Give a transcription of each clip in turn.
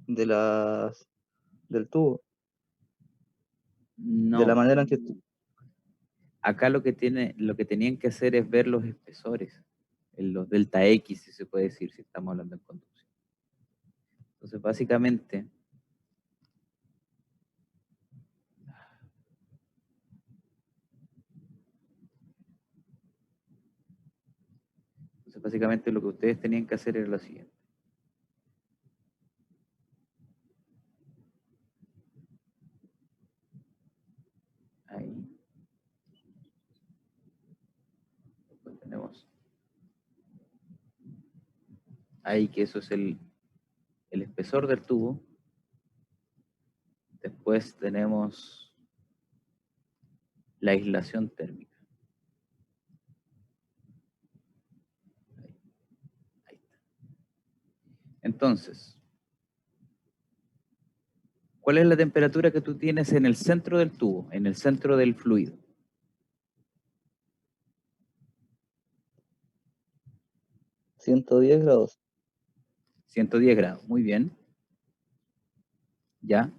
de las, del tubo, de la No. manera en que... Acá lo que tenían que hacer es ver los espesores, los delta X, si se puede decir, si estamos hablando en conducción. Entonces, básicamente, lo que ustedes tenían que hacer era lo siguiente. Ahí. Después tenemos ahí que eso es el espesor del tubo. Después tenemos la aislación térmica. Ahí está. Entonces, ¿cuál es la temperatura que tú tienes en el centro del tubo, en el centro del fluido? 110 grados. 110 grados, muy bien. ¿Ya?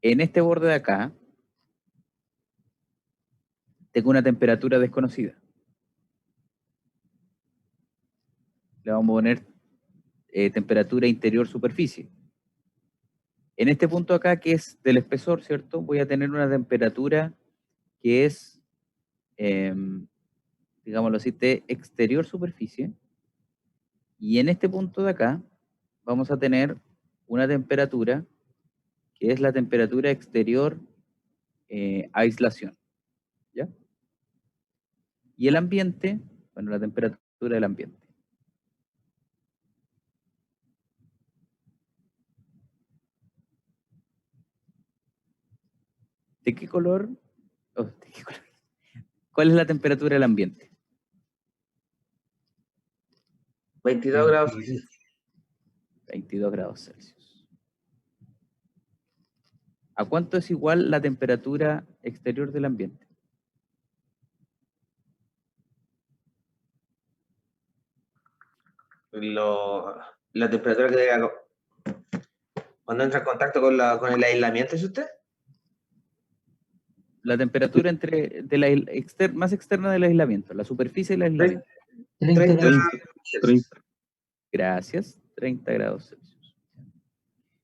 En este borde de acá, tengo una temperatura desconocida. Le vamos a poner temperatura interior superficie. En este punto acá, que es del espesor, ¿cierto? Voy a tener una temperatura que es, digámoslo así, de exterior superficie. Y en este punto de acá, vamos a tener una temperatura que es la temperatura exterior aislación. ¿Ya? Y el ambiente, bueno, la temperatura del ambiente. ¿De qué color? Oh, ¿de qué color? ¿Cuál es la temperatura del ambiente? 22 grados. 22 grados Celsius. ¿A cuánto es igual la temperatura exterior del ambiente? La temperatura que llega cuando entra en contacto con el aislamiento, ¿es usted? La temperatura más externa del aislamiento, la superficie del aislamiento. 30 30. Gracias, 30 grados Celsius.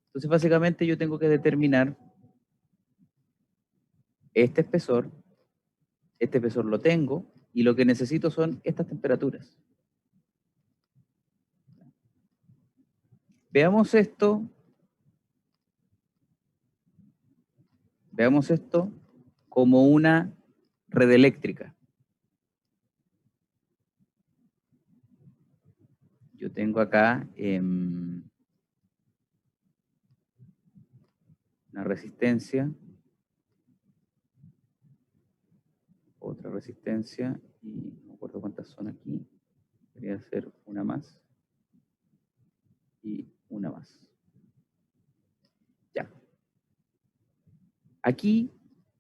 Entonces, básicamente yo tengo que determinar este espesor lo tengo, y lo que necesito son estas temperaturas. Veamos esto como una red eléctrica. Yo tengo acá una resistencia, otra resistencia, y no me acuerdo cuántas son aquí. Debería ser una más y una más. Ya. Aquí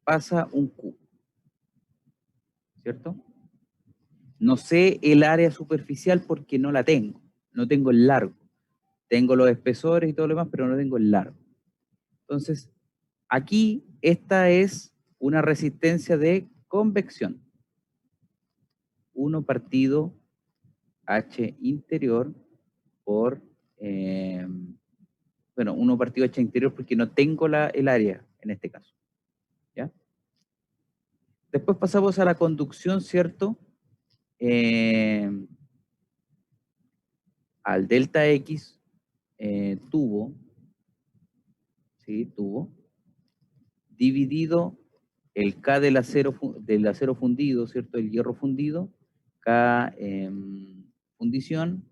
pasa un Q, ¿cierto? No sé el área superficial porque no la tengo. No tengo el largo. Tengo los espesores y todo lo demás, pero no tengo el largo. Entonces, aquí esta es una resistencia de convección. 1 partido H interior por, bueno, 1 partido H interior porque no tengo el área en este caso. ¿Ya? Después pasamos a la conducción, ¿cierto? Al delta X tubo, ¿sí? Tubo, dividido el K del acero fundido, ¿cierto? El hierro fundido, K fundición,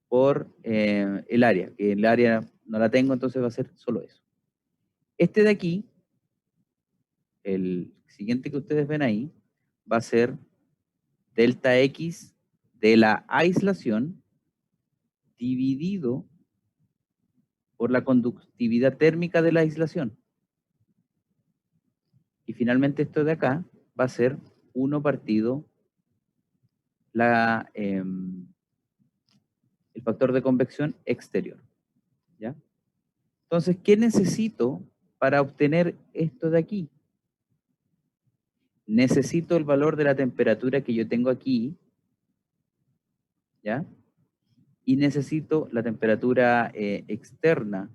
por el área, que el área no la tengo, entonces va a ser solo eso. Este de aquí, el siguiente que ustedes ven ahí, va a ser delta X de la aislación dividido por la conductividad térmica de la aislación. Y finalmente esto de acá va a ser 1 partido el factor de convección exterior. ¿Ya? Entonces, ¿qué necesito para obtener esto de aquí? Necesito el valor de la temperatura que yo tengo aquí, ¿ya? Y necesito la temperatura externa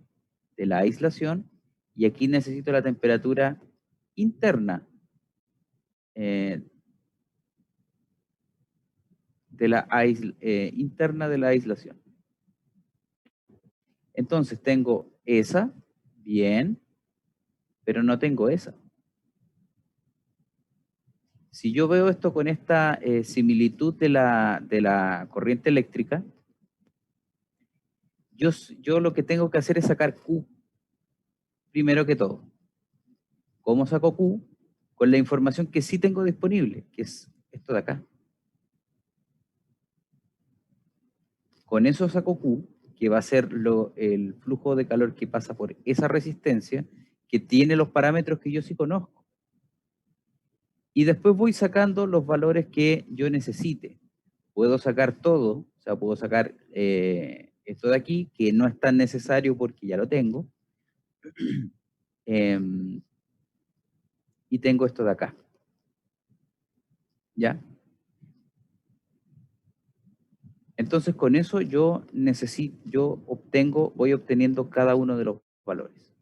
de la aislación, y aquí necesito la temperatura interna interna de la aislación. Entonces tengo esa, bien, pero no tengo esa. Si yo veo esto con esta similitud de la corriente eléctrica, yo lo que tengo que hacer es sacar Q, primero que todo. ¿Cómo saco Q? Con la información que sí tengo disponible, que es esto de acá. Con eso saco Q, que va a ser el flujo de calor que pasa por esa resistencia, que tiene los parámetros que yo sí conozco. Y después voy sacando los valores que yo necesite. Puedo sacar todo, o sea, puedo sacar esto de aquí, que no es tan necesario porque ya lo tengo. Y tengo esto de acá. ¿Ya? Entonces con eso voy obteniendo cada uno de los valores.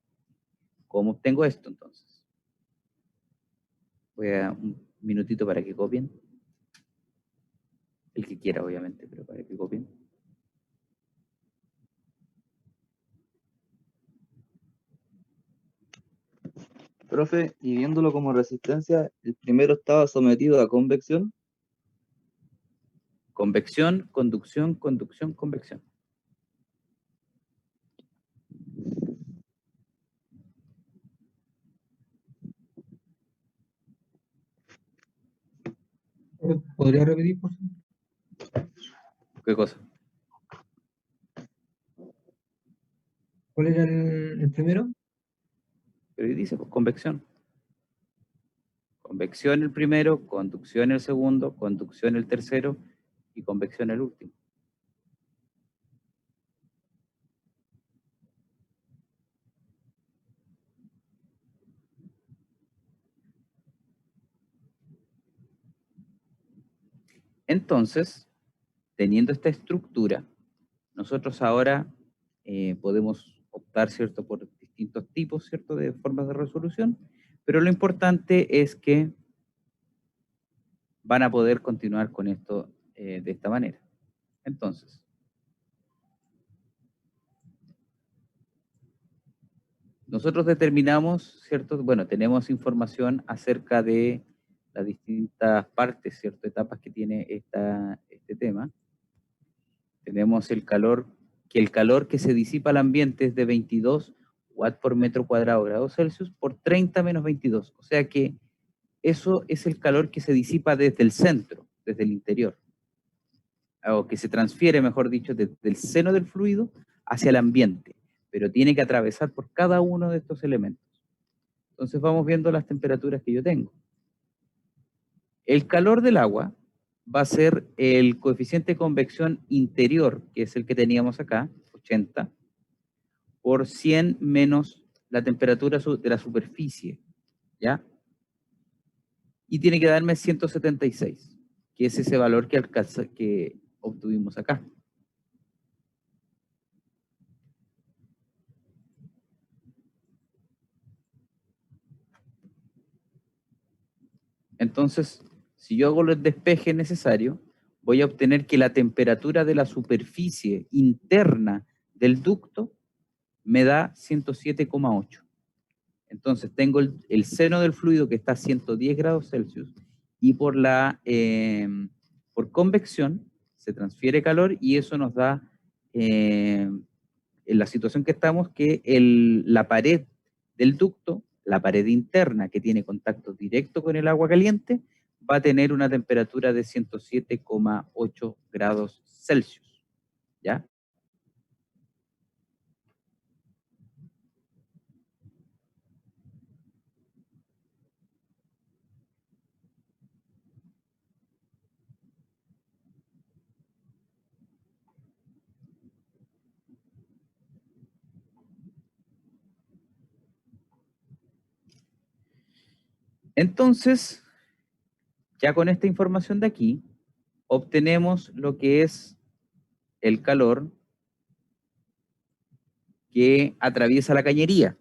¿Cómo obtengo esto entonces? Voy a un minutito para que copien. El que quiera, obviamente, pero para que copien. Profe, y viéndolo como resistencia, el primero estaba sometido a convección. Convección, conducción, conducción, convección. ¿Podría repetir, por favor? ¿Qué cosa? ¿Cuál era el primero? Pero ahí dice, pues, convección. Convección el primero, conducción el segundo, conducción el tercero y convección el último. Entonces, teniendo esta estructura, nosotros ahora podemos optar, ¿cierto?, por distintos tipos, ¿cierto?, de formas de resolución, pero lo importante es que van a poder continuar con esto de esta manera. Entonces, nosotros determinamos, ¿cierto? Bueno, tenemos información acerca de las distintas partes, ¿cierto? Etapas que tiene este tema. Tenemos el calor que se disipa al ambiente es de 22 watts por metro cuadrado grados Celsius por 30 menos 22. O sea que eso es el calor que se disipa desde el centro, desde el interior. O que se transfiere, mejor dicho, desde el seno del fluido hacia el ambiente, pero tiene que atravesar por cada uno de estos elementos. Entonces vamos viendo las temperaturas que yo tengo. El calor del agua va a ser el coeficiente de convección interior, que es el que teníamos acá, 80, por 100 menos la temperatura de la superficie, ¿ya? Y tiene que darme 176, que es ese valor que obtuvimos acá. Entonces, si yo hago el despeje necesario, voy a obtener que la temperatura de la superficie interna del ducto me da 107,8. Entonces, tengo el seno del fluido que está a 110 grados Celsius y por convección se transfiere calor y eso nos da, en la situación que estamos, que la pared del ducto, la pared interna que tiene contacto directo con el agua caliente, va a tener una temperatura de 107,8 grados Celsius, ¿ya? Entonces, ya con esta información de aquí, obtenemos lo que es el calor que atraviesa la cañería,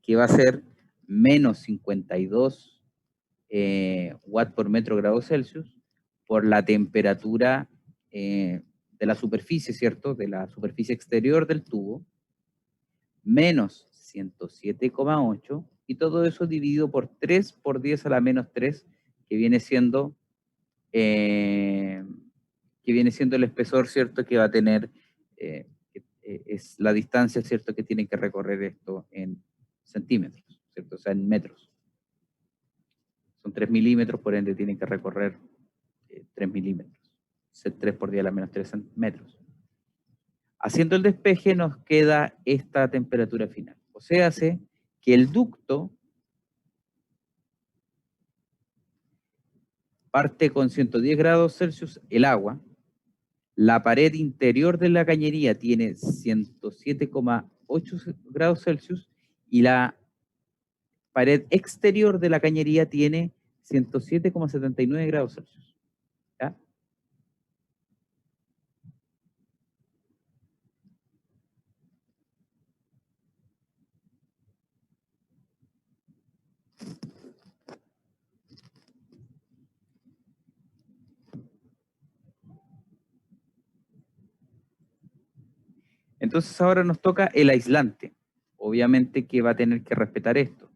que va a ser menos 52 watts por metro grado Celsius por la temperatura de la superficie, ¿cierto? De la superficie exterior del tubo, menos 107,8, y todo eso dividido por 3 por 10 a la menos 3, que viene siendo el espesor, ¿cierto? Que va a tener, es la distancia, ¿cierto? Que tiene que recorrer esto en centímetros, ¿cierto? O sea, en metros. Son 3 milímetros, por ende tienen que recorrer 3 milímetros. 3 por 10 a la menos 3 metros. Haciendo el despeje nos queda esta temperatura final. O sea, hace que el ducto parte con 110 grados Celsius el agua, la pared interior de la cañería tiene 107,8 grados Celsius y la pared exterior de la cañería tiene 107,79 grados Celsius. ¿Ya? Entonces ahora nos toca el aislante. Obviamente que va a tener que respetar esto,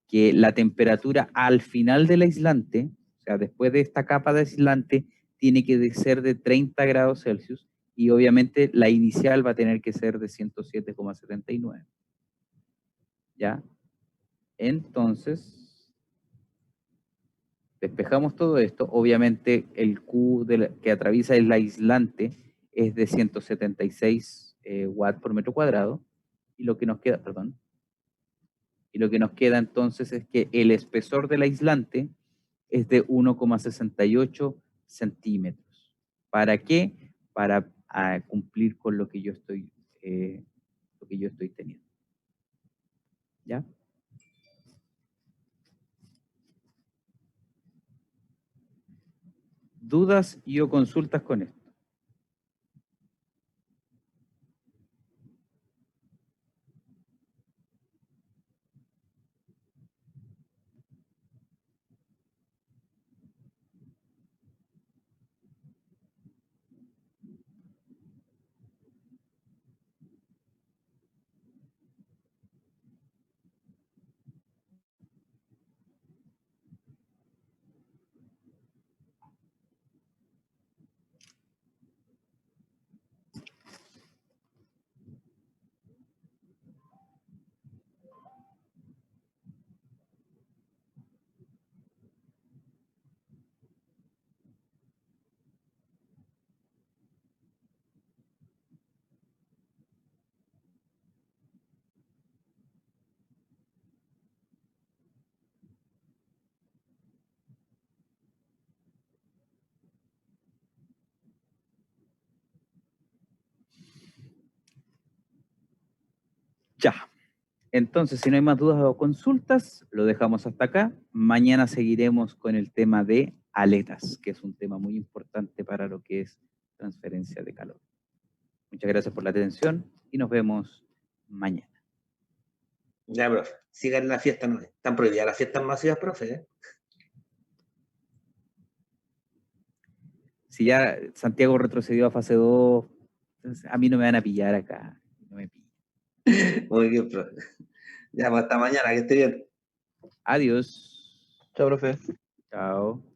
que la temperatura al final del aislante, o sea, después de esta capa de aislante, tiene que ser de 30 grados Celsius y obviamente la inicial va a tener que ser de 107,79. ¿Ya? Entonces, despejamos todo esto. Obviamente el Q que atraviesa el aislante es de 176 watts por metro cuadrado. Y lo que nos queda, perdón. Y lo que nos queda entonces es que el espesor del aislante es de 1,68 centímetros. ¿Para qué? Para cumplir con lo que yo estoy teniendo. ¿Ya? ¿Dudas y o consultas con esto? Ya. Entonces, si no hay más dudas o consultas, lo dejamos hasta acá. Mañana seguiremos con el tema de aletas, que es un tema muy importante para lo que es transferencia de calor. Muchas gracias por la atención y nos vemos mañana. Ya, profe. Sigan la fiesta. No, están prohibidas las fiestas masivas, profe, ¿eh? Si ya Santiago retrocedió a fase 2, entonces a mí no me van a pillar acá. No me pillan. Muy bien, profe. Ya, pues hasta mañana, que esté bien. Adiós. Chao, profe. Chao.